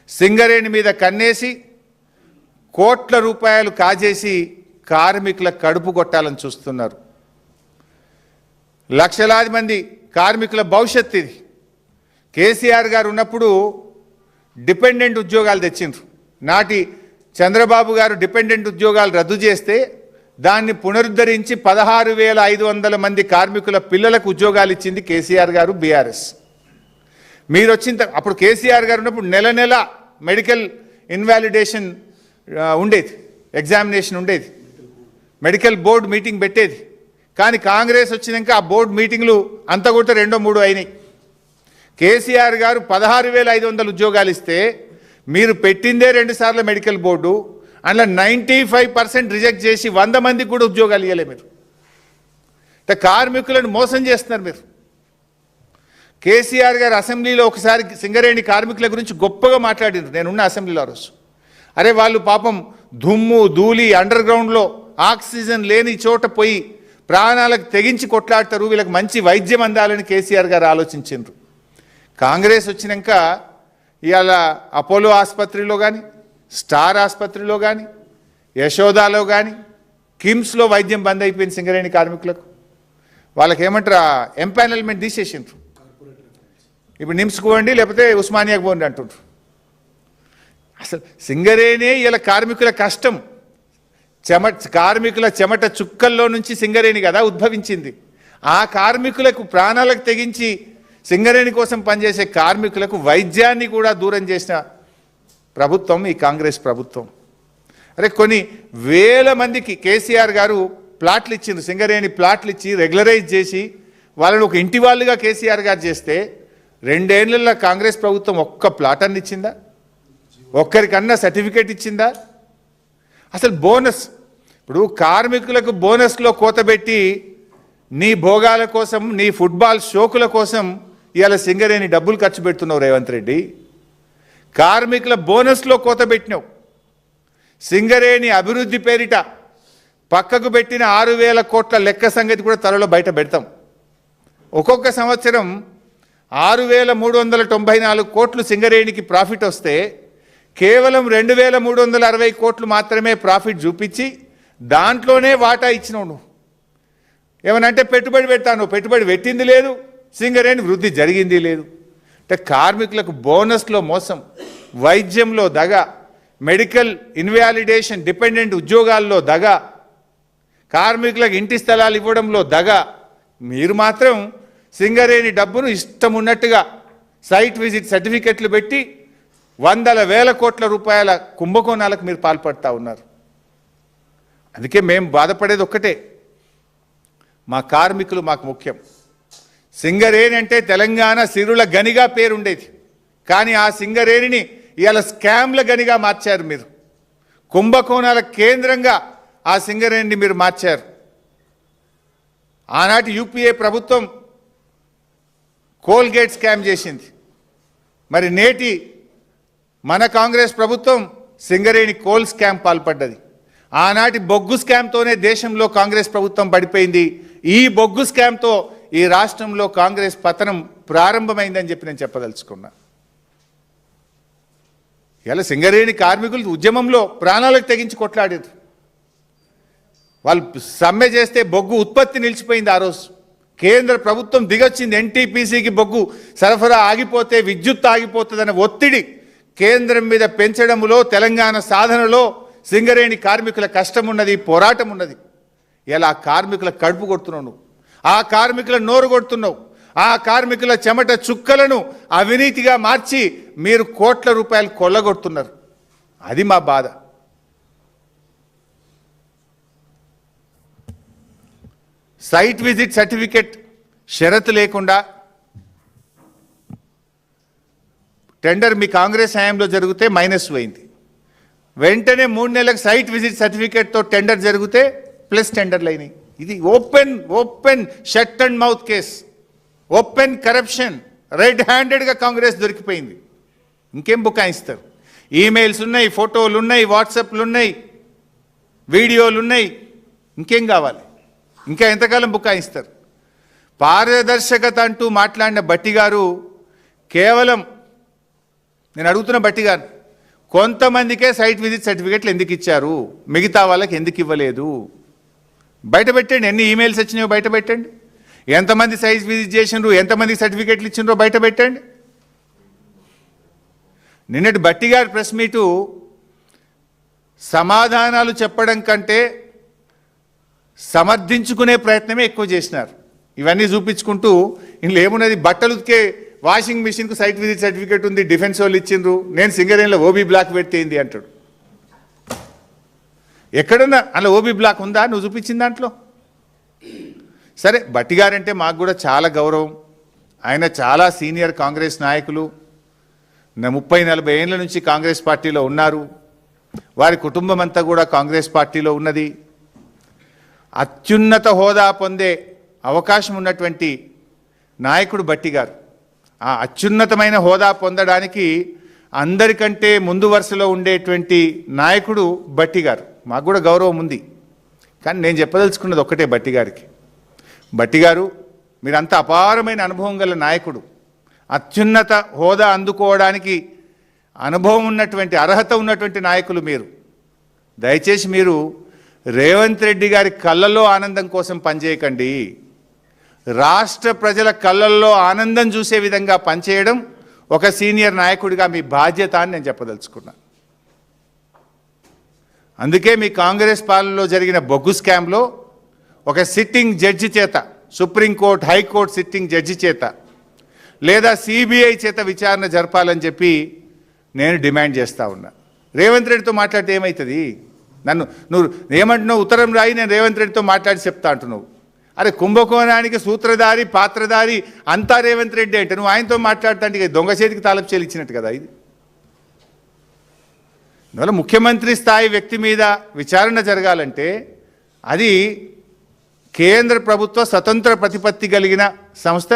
సింగరేణి మీద కన్నేసి కోట్ల రూపాయలు కాజేసి కార్మికుల కడుపు కొట్టాలని చూస్తున్నారు. లక్షలాది మంది కార్మికుల భవిష్యత్తు ఇది. కేసీఆర్ గారు ఉన్నప్పుడు డిపెండెంట్ ఉద్యోగాలు తెచ్చిండ్రు. నాటి చంద్రబాబు గారు డిపెండెంట్ ఉద్యోగాలు రద్దు చేస్తే దాన్ని పునరుద్ధరించి 16,500 మంది కార్మికుల పిల్లలకు ఉద్యోగాలు ఇచ్చింది కేసీఆర్ గారు, బీఆర్ఎస్. మీరు వచ్చిన అప్పుడు కేసీఆర్ గారు ఉన్నప్పుడు నెల నెల మెడికల్ ఇన్వాలిడేషన్ ఉండేది, ఎగ్జామినేషన్ ఉండేది, మెడికల్ బోర్డు మీటింగ్ పెట్టేది. కానీ కాంగ్రెస్ వచ్చినాక ఆ బోర్డు మీటింగ్లు అంతా కూడా 2-3 అయినాయి. కేసీఆర్ గారు 16,500 ఉద్యోగాలు ఇస్తే మీరు పెట్టిందే 2 సార్లు మెడికల్ బోర్డు, అందులో 95% రిజెక్ట్ చేసి 100 మందికి కూడా ఉద్యోగాలు ఇవ్వలే. మీరు కార్మికులను మోసం చేస్తున్నారు. మీరు కేసీఆర్ గారు అసెంబ్లీలో ఒకసారి సింగరేణి కార్మికుల గురించి గొప్పగా మాట్లాడినారు. నేనున్న అసెంబ్లీలో రోజు, అరే వాళ్ళు పాపం దుమ్ము ధూళి అండర్ గ్రౌండ్లో ఆక్సిజన్ లేని చోట పోయి ప్రాణాలకు తెగించి కొట్లాడతారు, వీళ్ళకి మంచి వైద్యం అందాలని కేసీఆర్ గారు ఆలోచించారు. కాంగ్రెస్ వచ్చినాక ఇవాళ అపోలో ఆసుపత్రిలో కానీ, స్టార్ ఆసుపత్రిలో కానీ, యశోదాలో కానీ, కిమ్స్లో వైద్యం బంద్ అయిపోయింది సింగరేణి కార్మికులకు. వాళ్ళకి ఏమంటారు, ఎంపానల్మెంట్ తీసేసిండ్రు. ఇప్పుడు నిమ్స్కు పోండి లేకపోతే ఉస్మానియాకు పోండి అంటుండ్రు. అసలు సింగరేణే ఇలా కార్మికుల కష్టం, కార్మికుల చెమట చుక్కల్లో నుంచి సింగరేణి కదా ఉద్భవించింది. ఆ కార్మికులకు ప్రాణాలకు తెగించి సింగరేణి కోసం పనిచేసే కార్మికులకు వైద్యాన్ని కూడా దూరం చేసిన ప్రభుత్వం ఈ కాంగ్రెస్ ప్రభుత్వం. అరే కొన్ని వేల మందికి కేసీఆర్ గారు ప్లాట్లు ఇచ్చిండ్రు, సింగరేణి ప్లాట్లు ఇచ్చి రెగ్యులరైజ్ చేసి వాళ్ళని ఒక ఇంటి వాళ్ళుగా కేసీఆర్ గారు చేస్తే 2 ఏళ్లలో కాంగ్రెస్ ప్రభుత్వం ఒక్క ప్లాట్ అన్ని ఇచ్చిందా? ఒక్కరికన్నా సర్టిఫికేట్ ఇచ్చిందా? అసలు బోనస్, ఇప్పుడు కార్మికులకు బోనస్లో కోతబెట్టి నీ భోగాల కోసం, నీ ఫుట్బాల్ షోకుల కోసం ఇవాళ సింగరేణి డబ్బులు ఖర్చు పెడుతున్నావు రేవంత్ రెడ్డి. కార్మికుల బోనస్లో కోతబెట్టినావు. సింగరేణి అభివృద్ధి పేరిట పక్కకు పెట్టిన 6,000 కోట్ల లెక్క సంగతి కూడా త్వరలో బయట పెడతాం. ఒక్కొక్క సంవత్సరం 6,394 కోట్లు సింగరేణికి ప్రాఫిట్ వస్తే కేవలం 2,360 కోట్లు మాత్రమే ప్రాఫిట్ చూపించి దాంట్లోనే వాటా ఇచ్చినావు నువ్వు. ఏమనంటే పెట్టుబడి పెట్టాను, పెట్టుబడి పెట్టింది లేదు, సింగరేణి వృద్ధి జరిగింది లేదు. అంటే కార్మికులకు బోనస్లో మోసం, వైద్యంలో దగ, మెడికల్ ఇన్వాలిడేషన్ డిపెండెంట్ ఉద్యోగాల్లో దగ, కార్మికులకు ఇంటి స్థలాలు ఇవ్వడంలో దగ. మీరు మాత్రం సింగరేణి డబ్బును ఇష్టం ఉన్నట్టుగా సైట్ విజిట్ సర్టిఫికెట్లు పెట్టి 100,000 కోట్ల రూపాయల కుంభకోణాలకు మీరు పాల్పడతా ఉన్నారు. అందుకే మేము బాధపడేది ఒక్కటే, మా కార్మికులు మాకు ముఖ్యం. సింగరేణి అంటే తెలంగాణ సిరుల గనిగా పేరుండేది, కానీ ఆ సింగరేణిని ఇవాళ స్కామ్ల గనిగా మార్చారు మీరు. కుంభకోణాల కేంద్రంగా ఆ సింగరేణిని మీరు మార్చారు. ఆనాటి యూపీఏ ప్రభుత్వం కోల్గేట్ స్కామ్ చేసింది, మరి నేటి మన కాంగ్రెస్ ప్రభుత్వం సింగరేణి కోల్ స్కామ్ పాల్పడ్డది. ఆనాటి బొగ్గు స్కామ్తోనే దేశంలో కాంగ్రెస్ ప్రభుత్వం పడిపోయింది. ఈ బొగ్గు స్కామ్తో ఈ రాష్ట్రంలో కాంగ్రెస్ పతనం ప్రారంభమైందని చెప్పి నేను చెప్పదలుచుకున్నా. ఇలా సింగరేణి కార్మికులు ఉద్యమంలో ప్రాణాలకు తెగించి కొట్లాడారు. వాళ్ళు సమ్మె చేస్తే బొగ్గు ఉత్పత్తి నిలిచిపోయింది. ఆ రోజు కేంద్ర ప్రభుత్వం దిగొచ్చింది. ఎన్టీపీసీకి బొగ్గు సరఫరా ఆగిపోతే విద్యుత్ ఆగిపోతుందనే ఒత్తిడి కేంద్రం మీద పెంచడంలో, తెలంగాణ సాధనలో సింగరేణి కార్మికుల కష్టం ఉన్నది, పోరాటం ఉన్నది. ఇలా ఆ కార్మికుల కడుపు కొడుతున్నావు నువ్వు, ఆ కార్మికుల నోరు కొడుతున్నావు, ఆ కార్మికుల చెమట చుక్కలను అవినీతిగా మార్చి మీరు కోట్ల రూపాయలు కొల్లగొడుతున్నారు. అది మా బాధ. సైట్ విజిట్ సర్టిఫికెట్ షరతు లేకుండా టెండర్ మీ కాంగ్రెస్ హయాంలో జరిగితే మైనస్ పోయింది. వెంటనే 3 నెలలకు సైట్ విజిట్ సర్టిఫికేట్తో టెండర్ జరిగితే ప్లస్ టెండర్లు అయినాయి. ఇది open shut and mouth case, open corruption, red హ్యాండెడ్గా కాంగ్రెస్ దొరికిపోయింది. ఇంకేం బుకాయిస్తారు? ఈమెయిల్స్ ఉన్నాయి, ఫోటోలు ఉన్నాయి, వాట్సాప్లు ఉన్నాయి, వీడియోలు ఉన్నాయి, ఇంకేం కావాలి? ఇంకా ఎంతకాలం బుకాయిస్తారు? పారదర్శకత అంటూ మాట్లాడిన భట్టి గారు కేవలం నేను అడుగుతున్న బట్టి గారు, కొంతమందికే సైట్ విజిట్ సర్టిఫికెట్లు ఎందుకు ఇచ్చారు, మిగతా వాళ్ళకి ఎందుకు ఇవ్వలేదు? బయట పెట్టండి. ఎన్ని ఈమెయిల్స్ వచ్చినాయో బయట పెట్టండి. ఎంతమంది సైట్ విజిట్ చేసినారు, ఎంతమంది సర్టిఫికెట్లు ఇచ్చినారో బయట పెట్టండి. నిన్నటి బట్టి గారి ప్రెస్ మీటు సమాధానాలు చెప్పడం కంటే సమర్థించుకునే ప్రయత్నమే ఎక్కువ చేసినారు. ఇవన్నీ చూపించుకుంటూ ఇందులో ఏమున్నది, బట్టలు ఉతికే వాషింగ్ మిషన్కు సైట్ విజిట్ సర్టిఫికేట్ ఉంది, డిఫెన్స్ వాళ్ళు ఇచ్చిండ్రు, నేను సింగరేణిలో ఓబీ బ్లాక్ పెట్టేంది అంటాడు. ఎక్కడన్నా అలా ఓబీ బ్లాక్ ఉందా నువ్వు చూపించిన దాంట్లో? సరే, బట్టి గారంటే మాకు కూడా చాలా గౌరవం. ఆయన చాలా సీనియర్ కాంగ్రెస్ నాయకులు, 30-40 ఏళ్ళ నుంచి కాంగ్రెస్ పార్టీలో ఉన్నారు. వారి కుటుంబం అంతా కూడా కాంగ్రెస్ పార్టీలో ఉన్నది. అత్యున్నత హోదా పొందే అవకాశం ఉన్నటువంటి నాయకుడు బట్టి గారు. ఆ అత్యున్నతమైన హోదా పొందడానికి అందరికంటే ముందు వరుసలో ఉండేటువంటి నాయకుడు బట్టి గారు. మాకు కూడా గౌరవం ఉంది. కానీ నేను చెప్పదలుచుకున్నది ఒక్కటే బట్టి గారికి, బట్టి గారు మీరంతా అపారమైన అనుభవం గల నాయకుడు, అత్యున్నత హోదా అందుకోవడానికి అనుభవం ఉన్నటువంటి అర్హత ఉన్నటువంటి నాయకులు మీరు. దయచేసి మీరు రేవంత్ రెడ్డి గారి కళ్ళల్లో ఆనందం కోసం పనిచేయకండి. రాష్ట్ర ప్రజల కళ్ళల్లో ఆనందం చూసే విధంగా పనిచేయడం ఒక సీనియర్ నాయకుడిగా మీ బాధ్యత అని నేను చెప్పదలుచుకున్నా. అందుకే మీ కాంగ్రెస్ పాలనలో జరిగిన బొగ్గు స్కామ్లో ఒక సిట్టింగ్ జడ్జి చేత, సుప్రీంకోర్టు హైకోర్టు సిట్టింగ్ జడ్జి చేత లేదా సిబిఐ చేత విచారణ జరపాలని చెప్పి నేను డిమాండ్ చేస్తూ ఉన్నా. రేవంత్ రెడ్డితో మాట్లాడితే ఏమవుతుంది? నువ్వు ఏమంటున్నావు, ఉత్తరం రాయి, నేను రేవంత్ రెడ్డితో మాట్లాడి చెప్తా అంటున్నావు. అరే, కుంభకోణానికి సూత్రధారి పాత్రధారి అంతా రేవంత్ రెడ్డి అంటే నువ్వు ఆయనతో మాట్లాడుతుంటే దొంగ చేతికి తాలపు చెల్లించినట్టు కదా ఇది. అందువల్ల ముఖ్యమంత్రి స్థాయి వ్యక్తి మీద విచారణ జరగాలంటే అది కేంద్ర ప్రభుత్వ స్వతంత్ర ప్రతిపత్తి కలిగిన సంస్థ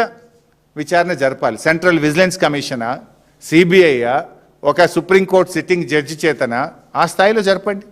విచారణ జరపాలి. సెంట్రల్ విజిలెన్స్ కమిషనా, సిబిఐయా, ఒక సుప్రీంకోర్టు సిట్టింగ్ జడ్జి చేతనా, ఆ స్థాయిలో జరపండి.